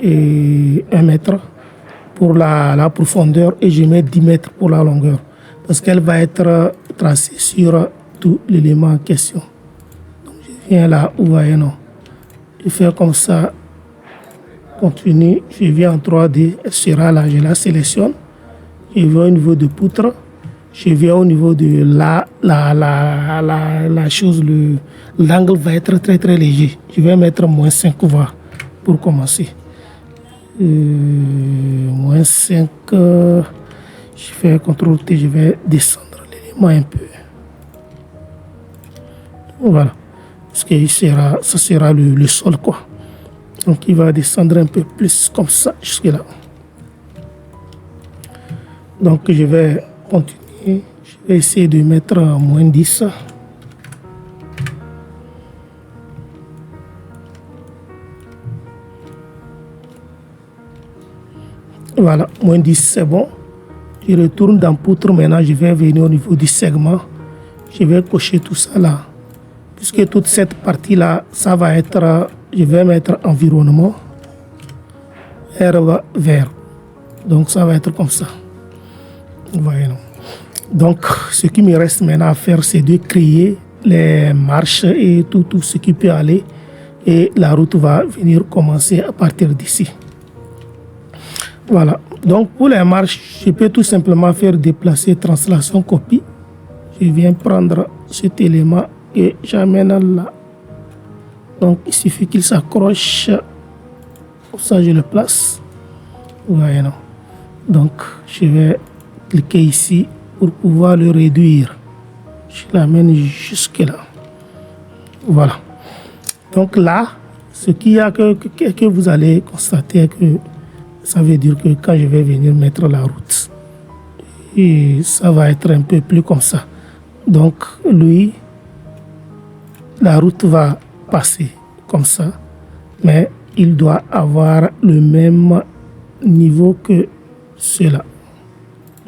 et 1 mètre pour la profondeur et je mets 10 mètres pour la longueur parce qu'elle va être tracée sur tout l'élément en question. Donc je viens là, vous voyez, non. Je fais comme ça, continue, je viens en 3D, elle sera là, je la sélectionne, je viens au niveau de poutre, je viens au niveau de la chose, l'angle va être très très léger. Je vais mettre moins 5 voix pour commencer. Moins 5, je fais CTRL T, je vais descendre l'élément un peu. Voilà, parce que ça sera le sol quoi. Donc il va descendre un peu plus comme ça jusque là. Donc je vais continuer, je vais essayer de mettre moins 10. Voilà, moins 10 c'est bon. Je retourne dans poutre, maintenant je vais venir au niveau du segment. Je vais cocher tout ça là. Puisque toute cette partie là, ça va être, je vais mettre environnement, herbe vert. Donc ça va être comme ça. Vous voyez, non? Donc ce qui me reste maintenant à faire, c'est de créer les marches et tout ce qui peut aller. Et la route va venir commencer à partir d'ici. Voilà, donc pour les marches, je peux tout simplement faire déplacer translation copie. Je viens prendre cet élément et j'amène là. Donc il suffit qu'il s'accroche. Pour ça, je le place. Vous voyez, non? Donc je vais cliquer ici pour pouvoir le réduire. Je l'amène jusque là. Voilà. Donc là, ce qu'il y a que vous allez constater que ça veut dire que quand je vais venir mettre la route, et ça va être un peu plus comme ça. Donc lui, la route va passer comme ça, mais il doit avoir le même niveau que cela.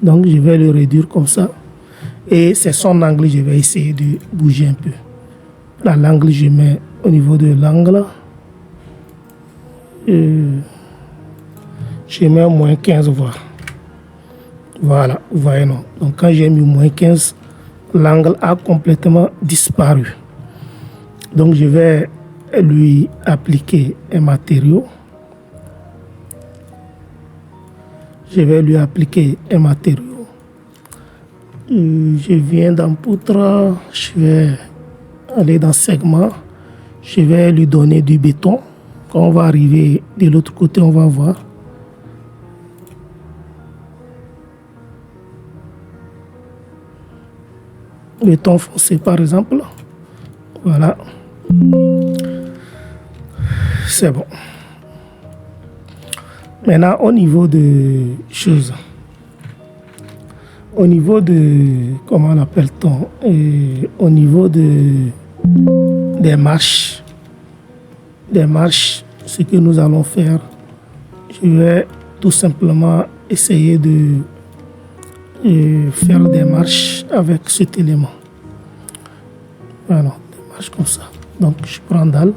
Donc je vais le réduire comme ça. Et c'est son angle, je vais essayer de bouger un peu. Là, l'angle, je mets au niveau de l'angle. Je mets moins 15 voire. Voilà, vous voyez, non. Donc quand j'ai mis moins 15, l'angle a complètement disparu. Donc je vais lui appliquer un matériau. Je vais lui appliquer un matériau. Je viens dans poutre, je vais aller dans segment. Je vais lui donner du béton. Quand on va arriver de l'autre côté, on va voir. Béton foncé par exemple. Voilà. C'est bon. Maintenant, au niveau de choses. Au niveau de, comment l'appelle-t-on, au niveau des marches, ce que nous allons faire, je vais tout simplement essayer de faire des marches avec cet élément. Voilà, des marches comme ça. Donc je prends dalle.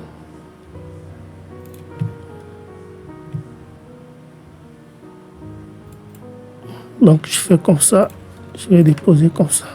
Donc je fais comme ça, je vais déposer comme ça.